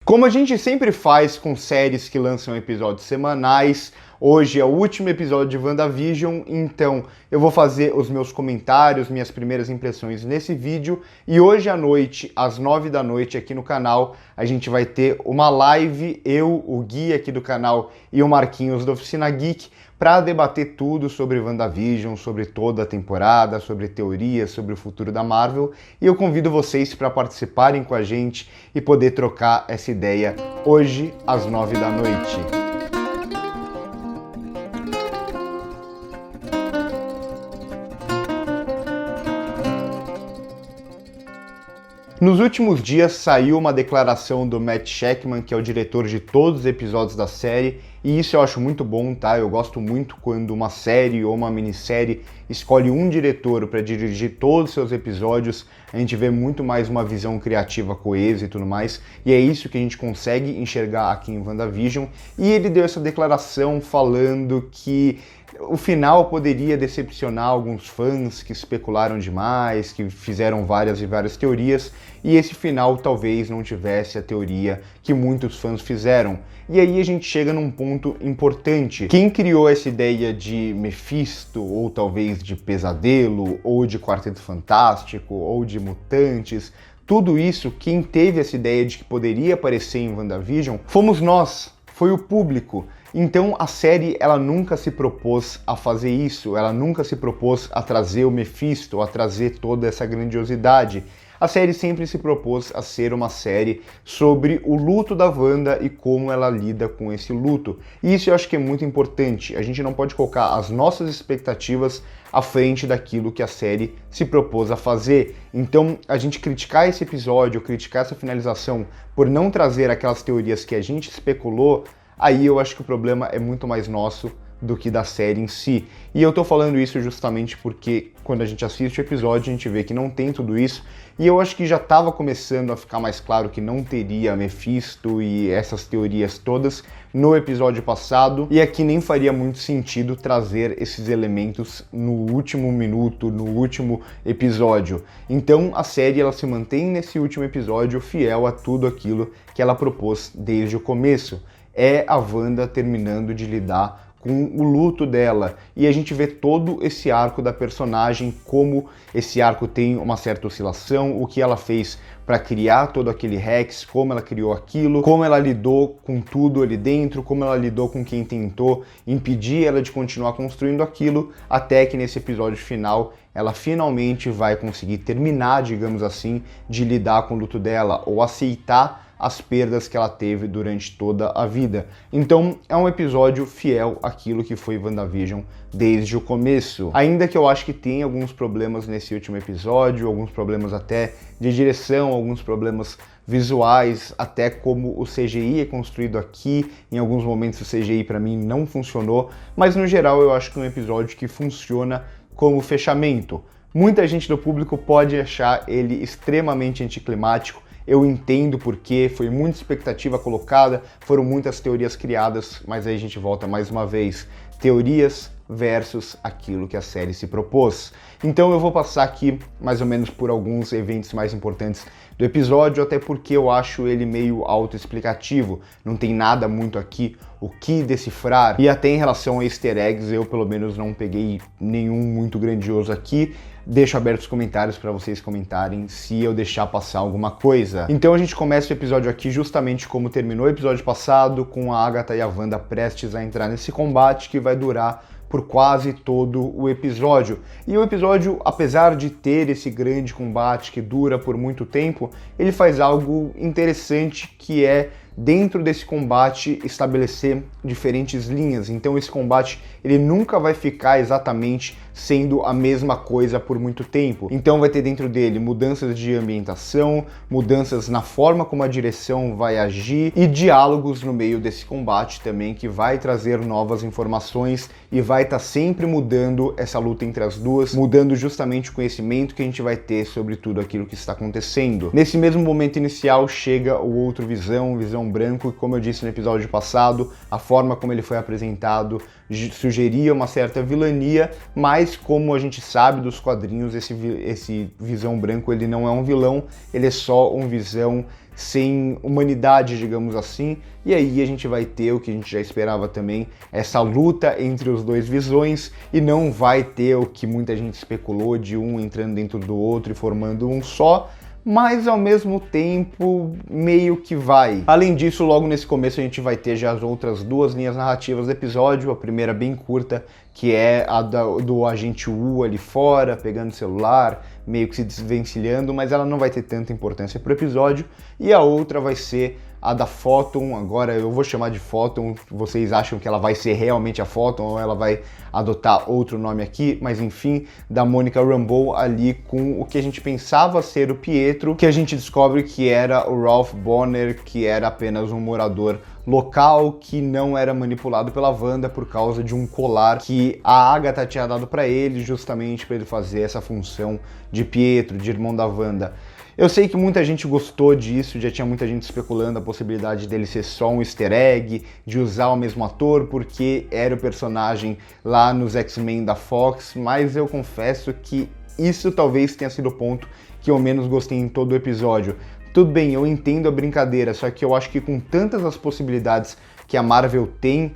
Como a gente sempre faz com séries que lançam episódios semanais, hoje é o último episódio de WandaVision, então eu vou fazer os meus comentários, minhas primeiras impressões nesse vídeo, e hoje à noite, às 9 da noite aqui no canal, a gente vai ter uma live, eu, o Gui aqui do canal e o Marquinhos da Oficina Geek, para debater tudo sobre WandaVision, sobre toda a temporada, sobre teorias, sobre o futuro da Marvel, e eu convido vocês para participarem com a gente e poder trocar essa ideia hoje às 9 da noite. Nos últimos dias saiu uma declaração do Matt Shakman, que é o diretor de todos os episódios da série, e isso eu acho muito bom, tá? Eu gosto muito quando uma série ou uma minissérie escolhe um diretor para dirigir todos os seus episódios, a gente vê muito mais uma visão criativa coesa e tudo mais, e é isso que a gente consegue enxergar aqui em WandaVision, e ele deu essa declaração falando que o final poderia decepcionar alguns fãs que especularam demais, que fizeram várias e várias teorias, e esse final talvez não tivesse a teoria que muitos fãs fizeram. E aí a gente chega num ponto importante. Quem criou essa ideia de Mephisto, ou talvez de Pesadelo, ou de Quarteto Fantástico, ou de Mutantes, tudo isso, quem teve essa ideia de que poderia aparecer em WandaVision, fomos nós, foi o público. Então a série ela nunca se propôs a fazer isso, ela nunca se propôs a trazer o Mephisto, a trazer toda essa grandiosidade. A série sempre se propôs a ser uma série sobre o luto da Wanda e como ela lida com esse luto. E isso eu acho que é muito importante, a gente não pode colocar as nossas expectativas à frente daquilo que a série se propôs a fazer. Então a gente criticar esse episódio, criticar essa finalização por não trazer aquelas teorias que a gente especulou, aí eu acho que o problema é muito mais nosso do que da série em si. E eu tô falando isso justamente porque quando a gente assiste o episódio a gente vê que não tem tudo isso, e eu acho que já estava começando a ficar mais claro que não teria Mephisto e essas teorias todas no episódio passado, e aqui nem faria muito sentido trazer esses elementos no último minuto, no último episódio. Então a série ela se mantém nesse último episódio fiel a tudo aquilo que ela propôs desde o começo. É a Wanda terminando de lidar com o luto dela, e a gente vê todo esse arco da personagem, como esse arco tem uma certa oscilação, o que ela fez para criar todo aquele Rex, como ela criou aquilo, como ela lidou com tudo ali dentro, como ela lidou com quem tentou impedir ela de continuar construindo aquilo, até que nesse episódio final ela finalmente vai conseguir terminar, digamos assim, de lidar com o luto dela, ou aceitar as perdas que ela teve durante toda a vida. Então é um episódio fiel àquilo que foi WandaVision desde o começo. Ainda que eu acho que tem alguns problemas nesse último episódio, alguns problemas até de direção, alguns problemas visuais, até como o CGI é construído aqui. Em alguns momentos o CGI para mim não funcionou, mas no geral eu acho que é um episódio que funciona como fechamento. Muita gente do público pode achar ele extremamente anticlimático. Eu entendo porque foi muita expectativa colocada, foram muitas teorias criadas, mas aí a gente volta mais uma vez. Teorias versus aquilo que a série se propôs. Então eu vou passar aqui mais ou menos por alguns eventos mais importantes do episódio, até porque eu acho ele meio autoexplicativo, não tem nada muito aqui o que decifrar, e até em relação a easter eggs eu pelo menos não peguei nenhum muito grandioso aqui. Deixo abertos os comentários para vocês comentarem se eu deixar passar alguma coisa. Então a gente começa o episódio aqui justamente como terminou o episódio passado, com a Agatha e a Wanda prestes a entrar nesse combate que vai durar por quase todo o episódio. E o episódio, apesar de ter esse grande combate que dura por muito tempo, ele faz algo interessante, que é dentro desse combate estabelecer diferentes linhas. Então esse combate ele nunca vai ficar exatamente sendo a mesma coisa por muito tempo. Então vai ter dentro dele mudanças de ambientação, mudanças na forma como a direção vai agir e diálogos no meio desse combate também, que vai trazer novas informações e vai estar sempre mudando essa luta entre as duas, mudando justamente o conhecimento que a gente vai ter sobre tudo aquilo que está acontecendo. Nesse mesmo momento inicial chega o outro Visão Branco, que como eu disse no episódio passado, a forma como ele foi apresentado sugeria uma certa vilania, mas mas como a gente sabe dos quadrinhos, esse Visão Branco ele não é um vilão, ele é só um Visão sem humanidade, digamos assim, e aí a gente vai ter o que a gente já esperava também, essa luta entre os dois Visões, e não vai ter o que muita gente especulou de um entrando dentro do outro e formando um só, mas ao mesmo tempo meio que vai. Além disso, logo nesse começo a gente vai ter já as outras duas linhas narrativas do episódio, a primeira bem curta, que é a do agente Wu ali fora, pegando o celular, meio que se desvencilhando, mas ela não vai ter tanta importância pro episódio, e a outra vai ser a da Photon. Agora eu vou chamar de Photon, vocês acham que ela vai ser realmente a Photon ou ela vai adotar outro nome aqui, mas enfim, da Monica Rambeau ali com o que a gente pensava ser o Pietro, que a gente descobre que era o Ralph Bonner, que era apenas um morador local que não era manipulado pela Wanda por causa de um colar que a Agatha tinha dado para ele, justamente para ele fazer essa função de Pietro, de irmão da Wanda. Eu sei que muita gente gostou disso, já tinha muita gente especulando a possibilidade dele ser só um easter egg, de usar o mesmo ator, porque era o personagem lá nos X-Men da Fox, mas eu confesso que isso talvez tenha sido o ponto que eu menos gostei em todo o episódio. Tudo bem, eu entendo a brincadeira, só que eu acho que com tantas as possibilidades que a Marvel tem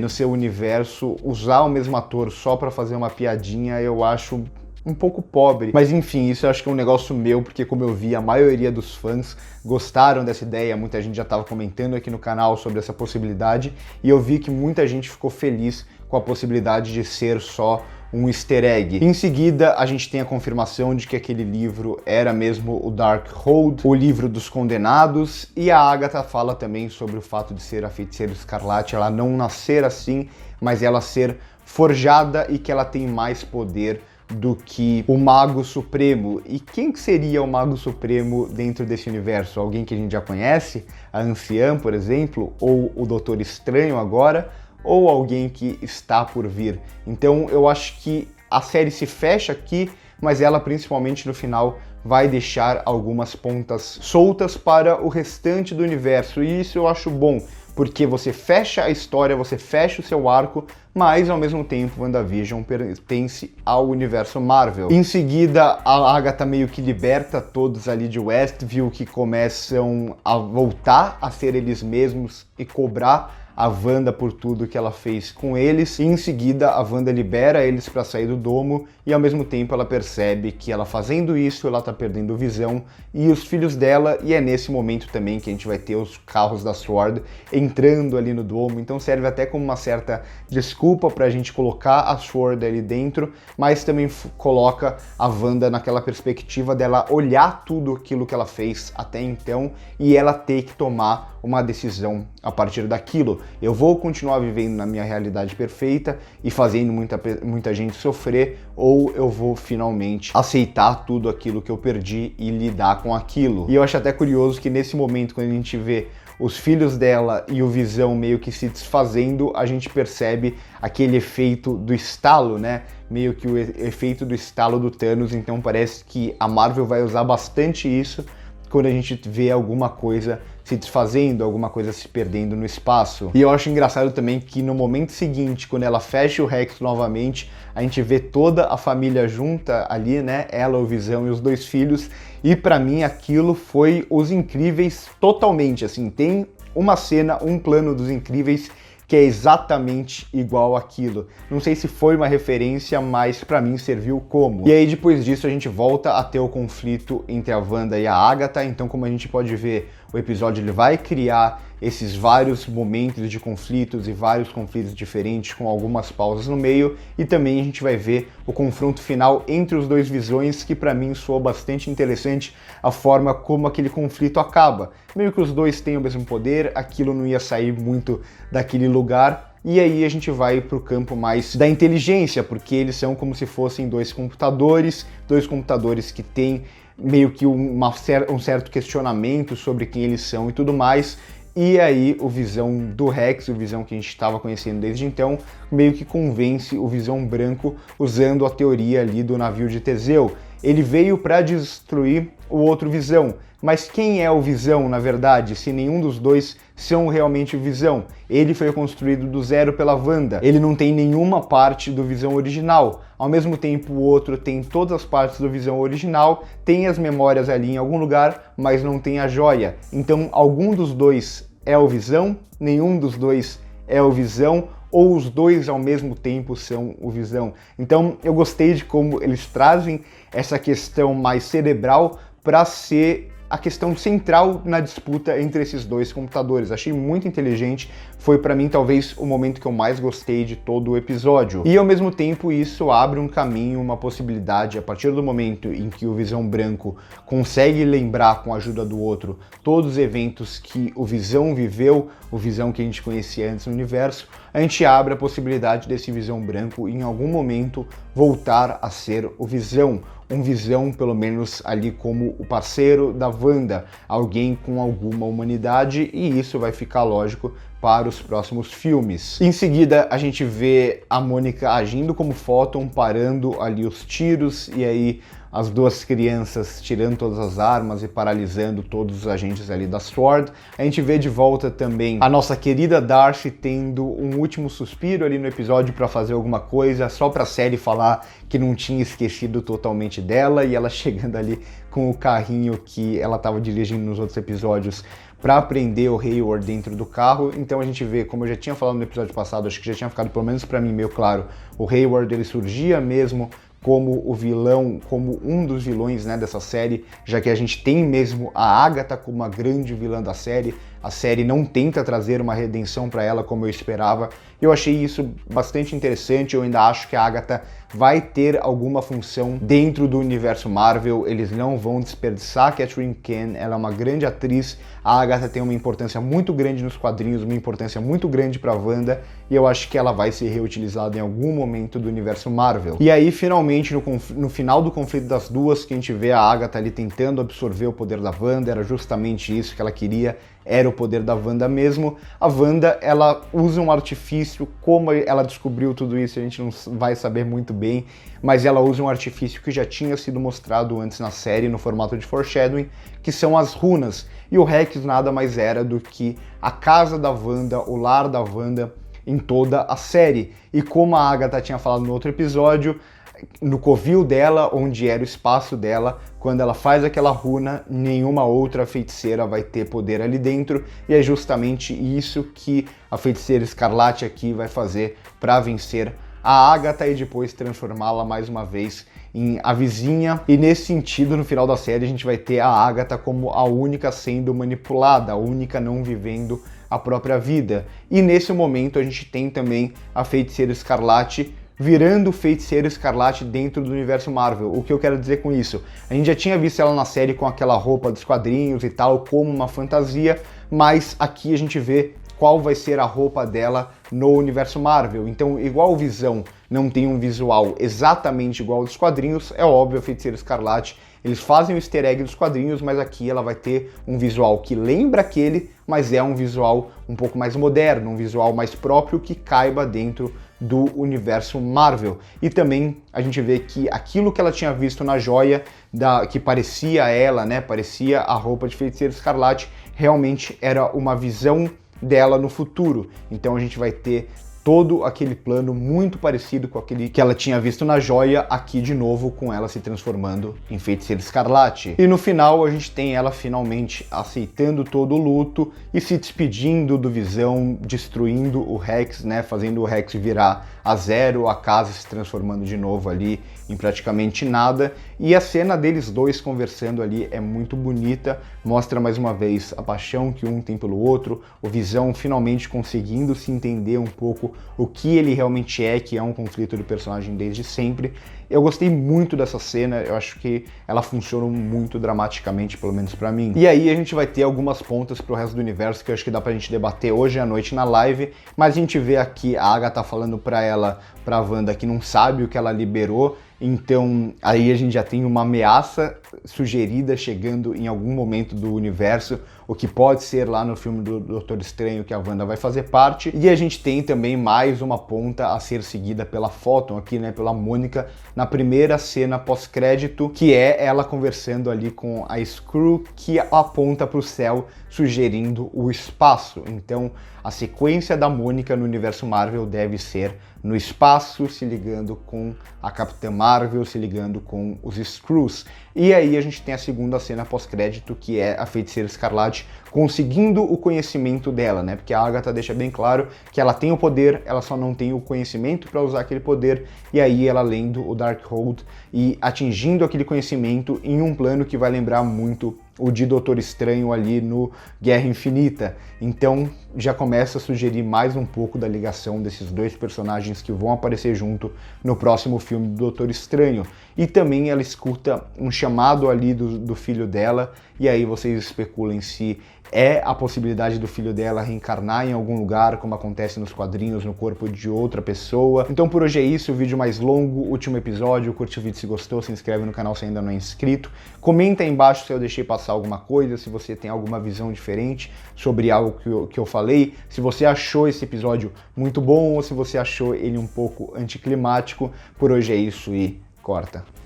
no seu universo, usar o mesmo ator só pra fazer uma piadinha, eu acho um pouco pobre. Mas enfim, isso eu acho que é um negócio meu, porque como eu vi, a maioria dos fãs gostaram dessa ideia, muita gente já estava comentando aqui no canal sobre essa possibilidade, e eu vi que muita gente ficou feliz com a possibilidade de ser só um easter egg. Em seguida, a gente tem a confirmação de que aquele livro era mesmo o Darkhold, o livro dos condenados, e a Agatha fala também sobre o fato de ser a Feiticeira Escarlate, ela não nascer assim, mas ela ser forjada e que ela tem mais poder do que o Mago Supremo. E quem que seria o Mago Supremo dentro desse universo? Alguém que a gente já conhece? A Anciã, por exemplo? Ou o Doutor Estranho agora? Ou alguém que está por vir? Então eu acho que a série se fecha aqui, mas ela principalmente no final vai deixar algumas pontas soltas para o restante do universo, e isso eu acho bom, porque você fecha a história, você fecha o seu arco, mas ao mesmo tempo WandaVision pertence ao universo Marvel. Em seguida, a Agatha meio que liberta todos ali de Westview, que começam a voltar a ser eles mesmos e cobrar a Wanda por tudo que ela fez com eles. E em seguida, a Wanda libera eles para sair do domo e ao mesmo tempo ela percebe que ela fazendo isso, ela tá perdendo Visão e os filhos dela, e é nesse momento também que a gente vai ter os carros da SWORD entrando ali no domo, então serve até como uma certa desculpa pra gente colocar a SWORD ali dentro, mas também coloca a Wanda naquela perspectiva dela olhar tudo aquilo que ela fez até então e ela ter que tomar uma decisão a partir daquilo. Eu vou continuar vivendo na minha realidade perfeita e fazendo muita gente sofrer, ou eu vou finalmente aceitar tudo aquilo que eu perdi e lidar com aquilo. E eu acho até curioso que nesse momento, quando a gente vê os filhos dela e o Visão meio que se desfazendo, a gente percebe aquele efeito do estalo, né? Meio que o efeito do estalo do Thanos, então parece que a Marvel vai usar bastante isso quando a gente vê alguma coisa se desfazendo, alguma coisa se perdendo no espaço. E eu acho engraçado também que no momento seguinte, quando ela fecha o Rex novamente, a gente vê toda a família junta ali, né? Ela, o Visão e os dois filhos. E pra mim aquilo foi Os Incríveis totalmente, assim, tem uma cena, um plano dos Incríveis que é exatamente igual àquilo. Não sei se foi uma referência, mas pra mim serviu como. E aí depois disso a gente volta a ter o conflito entre a Wanda e a Agatha, então como a gente pode ver, o episódio ele vai criar esses vários momentos de conflitos e vários conflitos diferentes com algumas pausas no meio, e também a gente vai ver o confronto final entre os dois Visões, que pra mim soou bastante interessante a forma como aquele conflito acaba. Meio que os dois têm o mesmo poder, aquilo não ia sair muito daquele lugar, e aí a gente vai para o campo mais da inteligência, porque eles são como se fossem dois computadores que têm meio que um certo questionamento sobre quem eles são e tudo mais. E aí o Visão do Rex, o Visão que a gente estava conhecendo desde então, meio que convence o Visão Branco usando a teoria ali do navio de Teseu. Ele veio para destruir o outro Visão, Mas quem é o Visão, na verdade, se nenhum dos dois são realmente o Visão? Ele foi construído do zero pela Wanda, ele não tem nenhuma parte do Visão original. Ao mesmo tempo, o outro tem todas as partes do Visão original, tem as memórias ali em algum lugar, mas não tem a joia. Então, algum dos dois é o Visão, nenhum dos dois é o Visão, ou os dois ao mesmo tempo são o Visão. Então, eu gostei de como eles trazem essa questão mais cerebral para ser a questão central na disputa entre esses dois computadores. Achei muito inteligente, foi para mim talvez o momento que eu mais gostei de todo o episódio. E ao mesmo tempo isso abre um caminho, uma possibilidade, a partir do momento em que o Visão Branco consegue lembrar com a ajuda do outro todos os eventos que o Visão viveu, o Visão que a gente conhecia antes no universo, a gente abre a possibilidade desse Visão Branco em algum momento voltar a ser o Visão. Um Visão, pelo menos ali como o parceiro da Wanda, alguém com alguma humanidade, e isso vai ficar lógico para os próximos filmes. Em seguida, a gente vê a Mônica agindo como Photon, parando ali os tiros, e aí as duas crianças tirando todas as armas e paralisando todos os agentes ali da SWORD. A gente vê de volta também a nossa querida Darcy tendo um último suspiro ali no episódio para fazer alguma coisa, só para a série falar que não tinha esquecido totalmente dela, e ela chegando ali com o carrinho que ela estava dirigindo nos outros episódios para prender o Hayward dentro do carro. Então a gente vê, como eu já tinha falado no episódio passado, acho que já tinha ficado pelo menos para mim meio claro, o Hayward ele surgia mesmo como o vilão, como um dos vilões, né, dessa série, já que a gente tem mesmo a Agatha como uma grande vilã da série. A série não tenta trazer uma redenção para ela como eu esperava. Eu achei isso bastante interessante, eu ainda acho que a Agatha vai ter alguma função dentro do universo Marvel, eles não vão desperdiçar a Catherine Kane, ela é uma grande atriz, a Agatha tem uma importância muito grande nos quadrinhos, uma importância muito grande para Wanda, e eu acho que ela vai ser reutilizada em algum momento do universo Marvel. E aí, finalmente, no final do conflito das duas, que a gente vê a Agatha ali tentando absorver o poder da Wanda, era justamente isso que ela queria, era o poder da Wanda mesmo. A Wanda, ela usa um artifício, como ela descobriu tudo isso, a gente não vai saber muito bem, mas ela usa um artifício que já tinha sido mostrado antes na série, no formato de foreshadowing, que são as runas. E o Rex nada mais era do que a casa da Wanda, o lar da Wanda em toda a série. E como a Agatha tinha falado no outro episódio, no covil dela, onde era o espaço dela, quando ela faz aquela runa, nenhuma outra feiticeira vai ter poder ali dentro, e é justamente isso que a feiticeira Escarlate aqui vai fazer para vencer a Agatha e depois transformá-la mais uma vez em a vizinha. E nesse sentido, no final da série, a gente vai ter a Agatha como a única sendo manipulada, a única não vivendo a própria vida. E nesse momento a gente tem também a Feiticeira Escarlate virando Feiticeira Escarlate dentro do universo Marvel. O que eu quero dizer com isso? A gente já tinha visto ela na série com aquela roupa dos quadrinhos e tal, como uma fantasia, mas aqui a gente vê qual vai ser a roupa dela no universo Marvel. Então, igual o Visão não tem um visual exatamente igual ao dos quadrinhos, é óbvio, a Feiticeira Escarlate, eles fazem o easter egg dos quadrinhos, mas aqui ela vai ter um visual que lembra aquele, mas é um visual um pouco mais moderno, um visual mais próprio que caiba dentro do universo Marvel. E também a gente vê que aquilo que ela tinha visto na joia, que parecia ela, né, parecia a roupa de Feiticeira Escarlate, realmente era uma visão dela no futuro. Então a gente vai ter todo aquele plano muito parecido com aquele que ela tinha visto na joia, aqui de novo com ela se transformando em Feiticeira Escarlate. E no final a gente tem ela finalmente aceitando todo o luto e se despedindo do Visão, destruindo o Rex, né, fazendo o Rex virar a zero, a casa se transformando de novo ali em praticamente nada. E a cena deles dois conversando ali é muito bonita, mostra mais uma vez a paixão que um tem pelo outro, o Visão finalmente conseguindo se entender um pouco o que ele realmente é, que é um conflito do personagem desde sempre. Eu gostei muito dessa cena, eu acho que ela funciona muito dramaticamente, pelo menos pra mim. E aí a gente vai ter algumas pontas pro resto do universo que eu acho que dá pra gente debater hoje à noite na live, mas a gente vê aqui a Agatha falando pra Wanda que não sabe o que ela liberou, então aí a gente já tem uma ameaça sugerida chegando em algum momento do universo, o que pode ser lá no filme do Doutor Estranho que a Wanda vai fazer parte. E a gente tem também mais uma ponta a ser seguida pela Photon aqui, né, pela Mônica, na primeira cena pós-crédito, que é ela conversando ali com a Skrull, que aponta para o céu, sugerindo o espaço. Então, a sequência da Mônica no universo Marvel deve ser no espaço, se ligando com a Capitã Marvel, se ligando com os Skrulls. E aí a gente tem a segunda cena pós-crédito, que é a Feiticeira Escarlate conseguindo o conhecimento dela, né? Porque a Agatha deixa bem claro que ela tem o poder, ela só não tem o conhecimento para usar aquele poder, e aí ela lendo o Darkhold e atingindo aquele conhecimento em um plano que vai lembrar muito o de Doutor Estranho ali no Guerra Infinita. Então já começa a sugerir mais um pouco da ligação desses dois personagens que vão aparecer junto no próximo filme do Doutor Estranho. E também ela escuta um chamado ali do filho dela, e aí vocês especulem se é a possibilidade do filho dela reencarnar em algum lugar, como acontece nos quadrinhos, no corpo de outra pessoa. Então por hoje é isso, o vídeo mais longo, último episódio. Curte o vídeo se gostou, se inscreve no canal se ainda não é inscrito. Comenta aí embaixo se eu deixei passar alguma coisa, se você tem alguma visão diferente sobre algo que eu falei, se você achou esse episódio muito bom ou se você achou ele um pouco anticlimático. Por hoje é isso e corta.